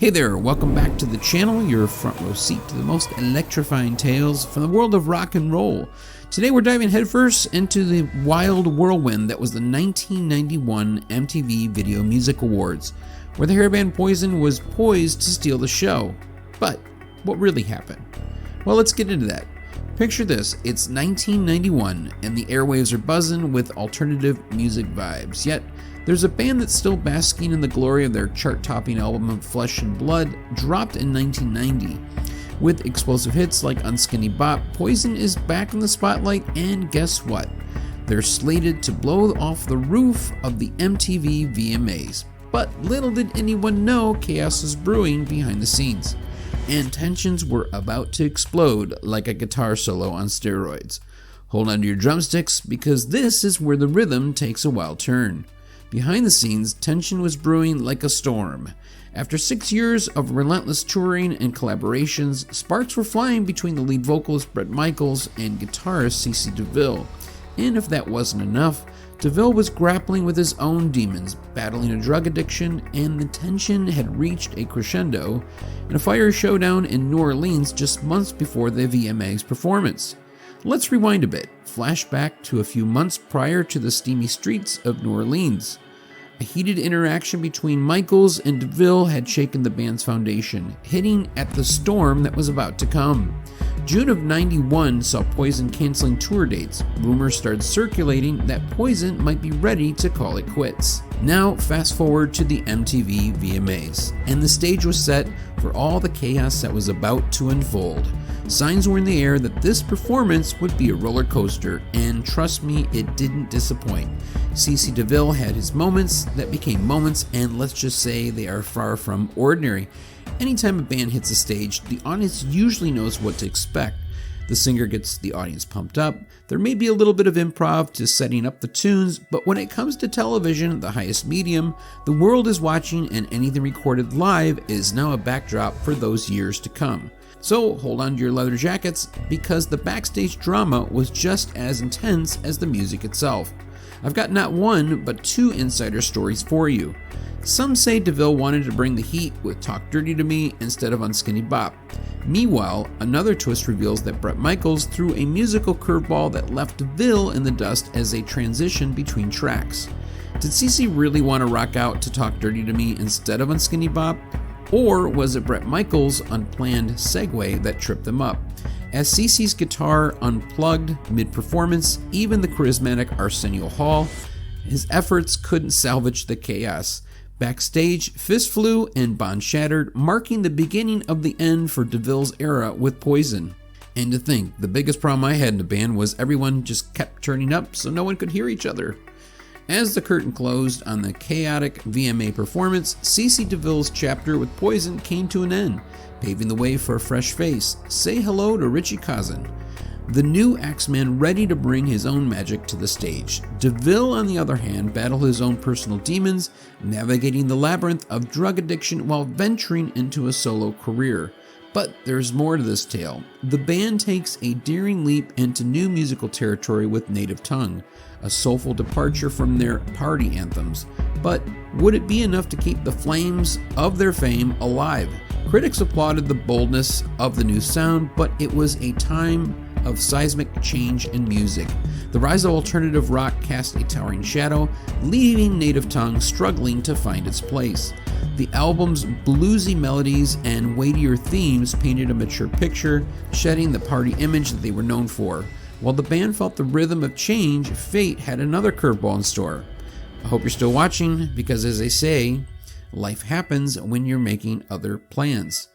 Hey there, welcome back to the channel, your front row seat to the most electrifying tales from the world of rock and roll. Today we're diving headfirst into the wild whirlwind that was the 1991 MTV Video Music Awards, where the hairband Poison was poised to steal the show. But what really happened? Well, let's get into that. Picture this, it's 1991 and the airwaves are buzzing with alternative music vibes, yet there's a band that's still basking in the glory of their chart-topping album of Flesh and Blood, dropped in 1990. With explosive hits like Unskinny Bop, Poison is back in the spotlight, and guess what? They're slated to blow off the roof of the MTV VMAs. But little did anyone know chaos is brewing behind the scenes, and tensions were about to explode like a guitar solo on steroids. Hold on to your drumsticks, because this is where the rhythm takes a wild turn. Behind the scenes, tension was brewing like a storm. After 6 years of relentless touring and collaborations, sparks were flying between the lead vocalist Bret Michaels and guitarist DeVille. And if that wasn't enough, DeVille was grappling with his own demons, battling a drug addiction, and the tension had reached a crescendo in a fiery showdown in New Orleans just months before the VMAs performance. Let's rewind a bit, flashback to a few months prior to the steamy streets of New Orleans. A heated interaction between Michaels and DeVille had shaken the band's foundation, hitting at the storm that was about to come. June of '91 saw Poison canceling tour dates. Rumors started circulating that Poison might be ready to call it quits. Now, fast forward to the MTV VMAs, and the stage was set for all the chaos that was about to unfold. Signs were in the air that this performance would be a roller coaster, and trust me, it didn't disappoint. DeVille had his moments that became moments, and let's just say they are far from ordinary. Anytime a band hits a stage, the audience usually knows what to expect. The singer gets the audience pumped up. There may be a little bit of improv to setting up the tunes, but when it comes to television, the highest medium, the world is watching, and anything recorded live is now a backdrop for those years to come. So hold on to your leather jackets, because the backstage drama was just as intense as the music itself. I've got not one, but two insider stories for you. Some say DeVille wanted to bring the heat with Talk Dirty to Me instead of Unskinny Bop. Meanwhile, another twist reveals that Bret Michaels threw a musical curveball that left DeVille in the dust as they transitioned between tracks. Did CeCe really want to rock out to Talk Dirty to Me instead of Unskinny Bop? Or was it Bret Michaels' unplanned segue that tripped them up? As CeCe's guitar unplugged mid-performance, even the charismatic Arsenio Hall, his efforts couldn't salvage the chaos. Backstage, fist flew and bond shattered, marking the beginning of the end for DeVille's era with Poison. And to think, the biggest problem I had in the band was everyone just kept turning up so no one could hear each other. As the curtain closed on the chaotic VMA performance, DeVille's chapter with Poison came to an end, paving the way for a fresh face. Say hello to Richie Cousin, the new Axeman ready to bring his own magic to the stage. DeVille, on the other hand, battled his own personal demons, navigating the labyrinth of drug addiction while venturing into a solo career. But there's more to this tale. The band takes a daring leap into new musical territory with Native Tongue, a soulful departure from their party anthems. But would it be enough to keep the flames of their fame alive? Critics applauded the boldness of the new sound, but it was a time of seismic change in music. The rise of alternative rock cast a towering shadow, leaving Native Tongue struggling to find its place. The album's bluesy melodies and weightier themes painted a mature picture, shedding the party image that they were known for. While the band felt the rhythm of change, fate had another curveball in store. I hope you're still watching, because as they say, life happens when you're making other plans.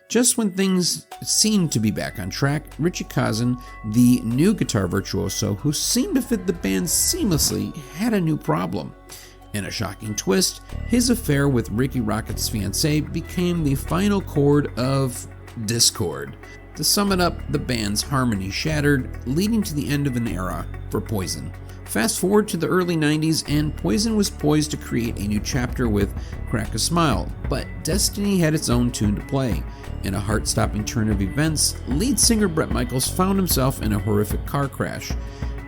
Just when things seemed to be back on track, Richie Cousin, the new guitar virtuoso who seemed to fit the band seamlessly, had a new problem. In a shocking twist, his affair with Ricky Rocket's fiancée became the final chord of discord. To sum it up, the band's harmony shattered, leading to the end of an era for Poison. Fast forward to the early 90s, and Poison was poised to create a new chapter with Crack a Smile, but destiny had its own tune to play. In a heart-stopping turn of events, lead singer Bret Michaels found himself in a horrific car crash,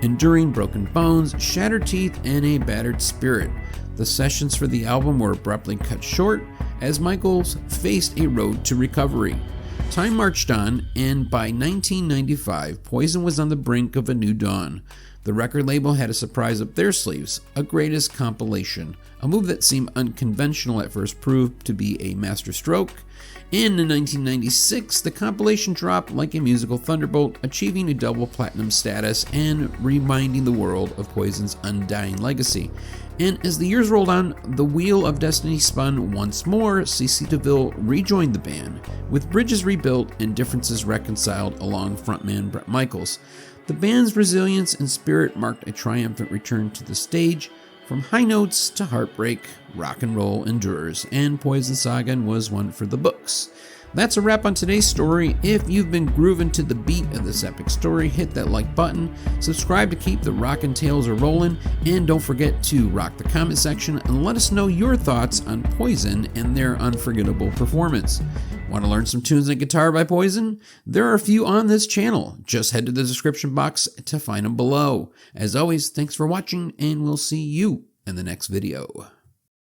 enduring broken bones, shattered teeth, and a battered spirit. The sessions for the album were abruptly cut short, as Michaels faced a road to recovery. Time marched on, and by 1995, Poison was on the brink of a new dawn. The record label had a surprise up their sleeves, a greatest compilation. A move that seemed unconventional at first proved to be a masterstroke. In 1996, the compilation dropped like a musical thunderbolt, achieving a double platinum status and reminding the world of Poison's undying legacy. And as the years rolled on, the wheel of destiny spun once more. CC DeVille rejoined the band, with bridges rebuilt and differences reconciled along frontman Bret Michaels. The band's resilience and spirit marked a triumphant return to the stage. From high notes to heartbreak, rock and roll endures, and Poison Saga was one for the books. That's a wrap on today's story. If you've been grooving to the beat of this epic story, hit that like button, subscribe to keep the rockin' tales a rolling, and don't forget to rock the comment section and let us know your thoughts on Poison and their unforgettable performance. Want to learn some tunes on guitar by Poison? There are a few on this channel. Just head to the description box to find them below. As always, thanks for watching, and we'll see you in the next video.